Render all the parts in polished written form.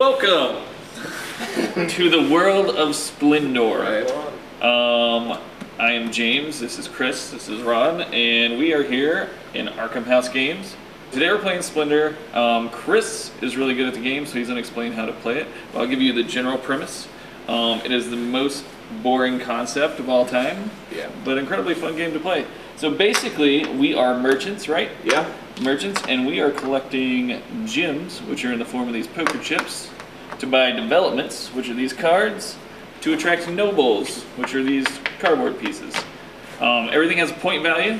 Welcome to the world of Splendor. I am James, this is Chris, this is Ron, and we are here in Arkham House Games. Today we're playing Splendor. Chris is really good at the game, so he's going to explain how to play it. But I'll give you the general premise. It is the most boring concept of all time, but incredibly fun game to play. So basically, we are merchants, right? Yeah. Merchants, and we are collecting gems, which are in the form of these poker chips, to buy developments, which are these cards, to attract nobles, which are these cardboard pieces. Everything has a point value,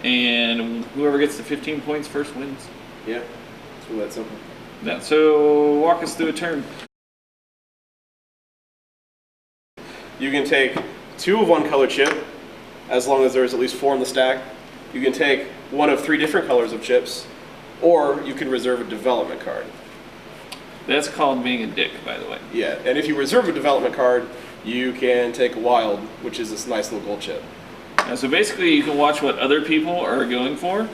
and whoever gets to 15 points first wins. Yeah, it's really that simple. Yeah, so walk us through a turn. You can take 2 of one color chip, as long as there's at least 4 in the stack. You can take 1 of 3 different colors of chips, or you can reserve a development card. That's called being a dick, by the way. Yeah, and if you reserve a development card, you can take a wild, which is this nice little gold chip. So basically, you can watch what other people are going for,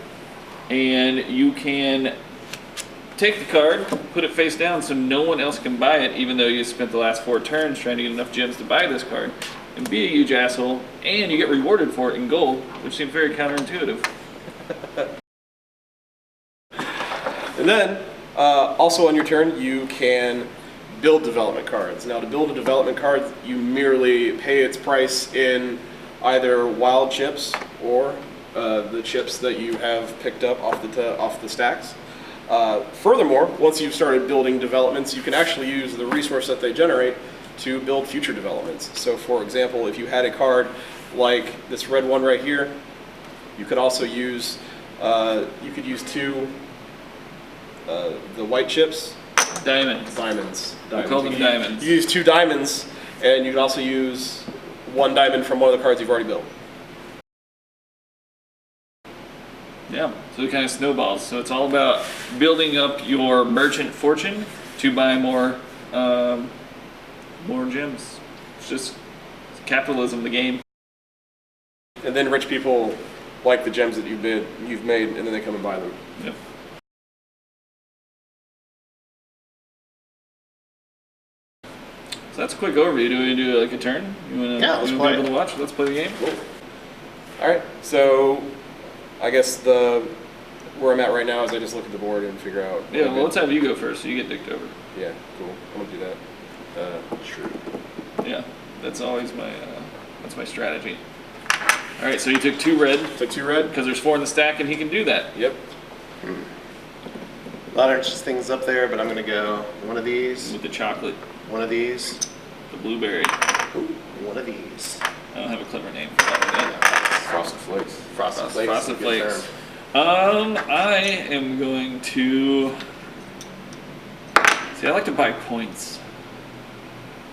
and you can take the card, put it face down so no one else can buy it, even though you spent the last 4 turns trying to get enough gems to buy this card, and be a huge asshole, and you get rewarded for it in gold, which seems very counterintuitive. And then, also on your turn, you can build development cards. Now, to build a development card, you merely pay its price in either wild chips or the chips that you have picked up off the stacks. Furthermore, once you've started building developments, you can actually use the resource that they generate to build future developments. So, for example, if you had a card like this red one right here, you could also use 2 the white chips. Diamonds. Diamonds. We call them diamonds. You use 2 diamonds, and you could also use 1 diamond from one of the cards you've already built. Yeah, so it kind of snowballs. So it's all about building up your merchant fortune to buy more gems. It's just capitalism, the game. And then rich people like the gems that you've made, and then they come and buy them. Yep. So that's a quick overview. Do we do like a turn? You want to let's play. Be able to watch? Let's play the game. Cool. All right. So I guess where I'm at right now is I just look at the board and figure out. Yeah. Well, let's have you go first, so you get dicked over. Yeah. Cool. I'm gonna do that. Sure. Yeah. That's always my strategy. All right. So you took 2 red. Took 2 red because there's 4 in the stack, and he can do that. Yep. A lot of interesting things up there, but I'm going to go one of these. With the chocolate. One of these. The blueberry. Ooh, one of these. I don't have a clever name for that. Frosted Flakes. Frosted Flakes. Frosted Flakes. I am going to... See, I like to buy points.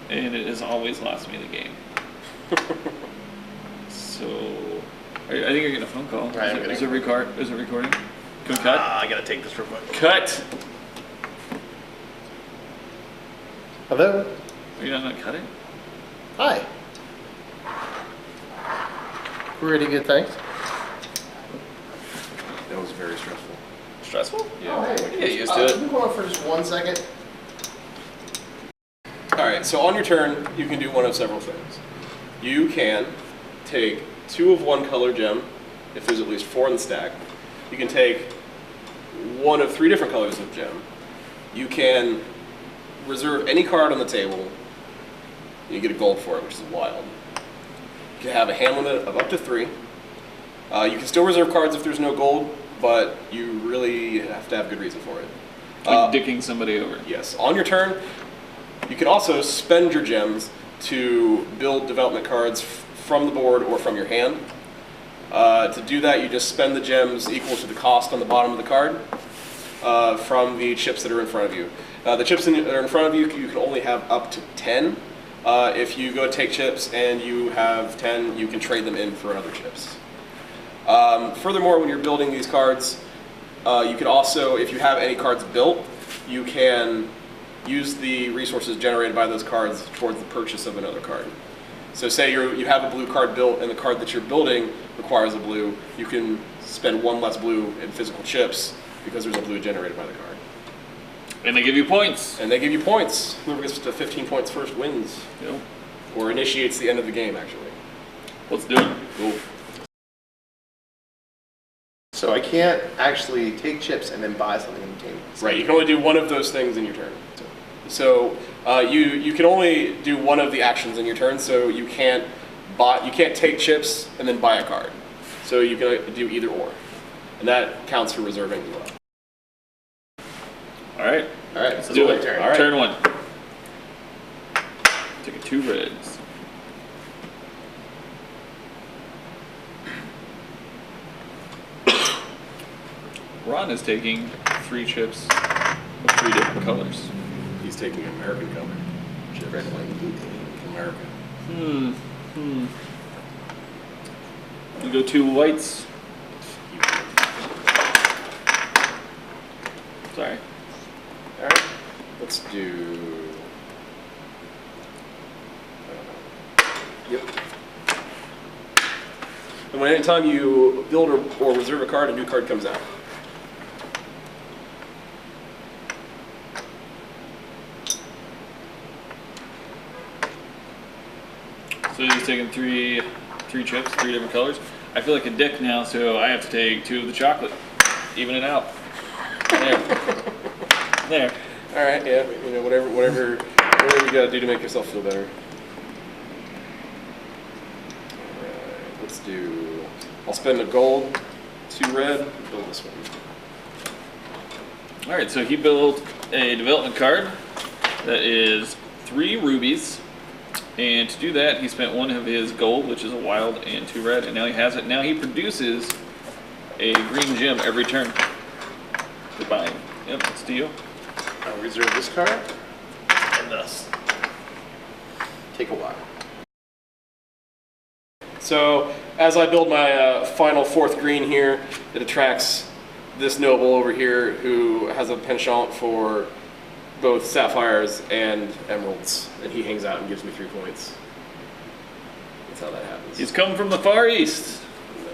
And it has always lost me the game. So... I think you're getting a phone call. Right, Is it recording? Can we cut? I gotta take this real quick. Cut! Hello? Are you not cutting? Hi. We're ready to get thanks. That was very stressful. Stressful? Yeah. Oh, hey, Get used to it. Can we go on for just 1 second? All right. So on your turn, you can do one of several things. You can take 2 of one color gem, if there's at least 4 in the stack. You can take 1 of 3 different colors of gem. You can reserve any card on the table, and you get a gold for it, which is wild. You can have a hand limit of up to 3. You can still reserve cards if there's no gold, but you really have to have good reason for it. Like dicking somebody over. Yes. On your turn, you can also spend your gems to build development cards from the board or from your hand. To do that, you just spend the gems equal to the cost on the bottom of the card from the chips that are in front of you. The chips that are in front of you, you can only have up to 10. If you go take chips and you have 10, you can trade them in for other chips. Furthermore, when you're building these cards, you can also, if you have any cards built, you can use the resources generated by those cards towards the purchase of another card. So say you have a blue card built and the card that you're building requires a blue, you can spend 1 less blue in physical chips because there's a blue generated by the card. And they give you points. And they give you points. Whoever gets to 15 points first wins. Yep. Or initiates the end of the game, actually. Let's do it. Cool. So I can't actually take chips and then buy something in the game. Right, you can only do one of those things in your turn. So you can only do one of the actions in your turn, so you can't take chips and then buy a card. So you can do either or. And that counts for reserving as well. Alright. Alright, Let's so do it's it. my turn. All right. Turn 1. Take 2 reds. Ron is taking 3 chips of 3 different colors. He's taking American color. Chips. Red, white, and blue. America. You go 2 whites. Sorry. Alright, let's do... Yep. And when anytime you build or reserve a card, a new card comes out. So he's taking 3 chips, 3 different colors. I feel like a dick now, so I have to take 2 of the chocolate. Even it out. There. Alright, yeah, you know, whatever you gotta do to make yourself feel better. Alright, let's do... I'll spend a gold, 2 red, build this one. Alright, so he built a development card that is 3 rubies. And to do that, he spent 1 of his gold, which is a wild, and 2 red, and now he has it. Now he produces a green gem every turn. Goodbye. Yep, it's to you. I'll reserve this card and thus take a while. So, as I build my final 4th green here, it attracts this noble over here who has a penchant for both sapphires and emeralds, and he hangs out and gives me 3 points. That's how that happens. He's come from the Far East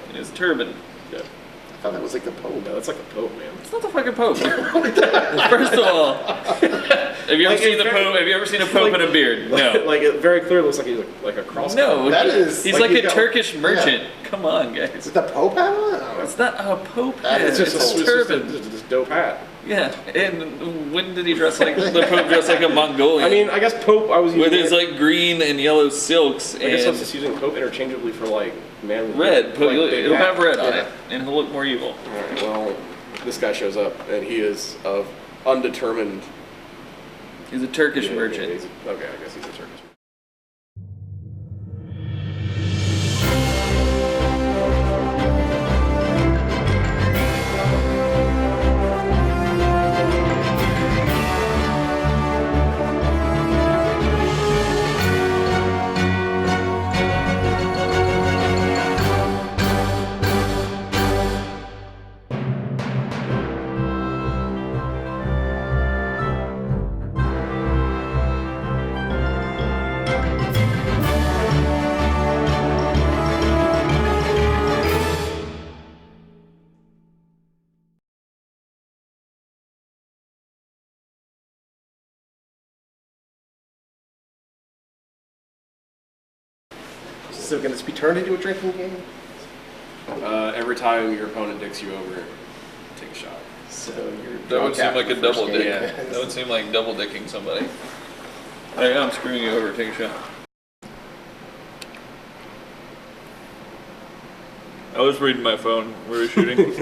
in his turban. Yeah. I thought that was like the Pope. No, that's like a pope, man. It's not the fucking Pope. First of all, have you ever Like, seen the it's Pope? Have you ever seen a Pope in a beard? No. Like it very clearly looks like he's like a cross. No, That is- he's like like he's a got- Turkish merchant. yeah. Come on, guys. Is it the Pope hat on? Oh, It's not a Pope That hat. is It's just a turban. Just a dope hat. Yeah, and when did he dress like the Pope dressed like a Mongolian? I mean, I guess Pope. I was using with his like green and yellow silks I guess I was and just using Pope interchangeably for like man. red. Like, big It'll hat. have red on Yeah. it, and he'll look more evil. All right. Well, this guy shows up, and he is of undetermined. He's a Turkish Yeah, merchant. okay, I guess he's a Turkish. is it going to be turned into a drinking game? Every time your opponent dicks you over, take a shot. So you're That would drunk seem after like a the double first dick. game. Yeah. That would seem like double dicking somebody. Hey, I'm screwing you over. Take a shot. I was reading my phone. We were shooting.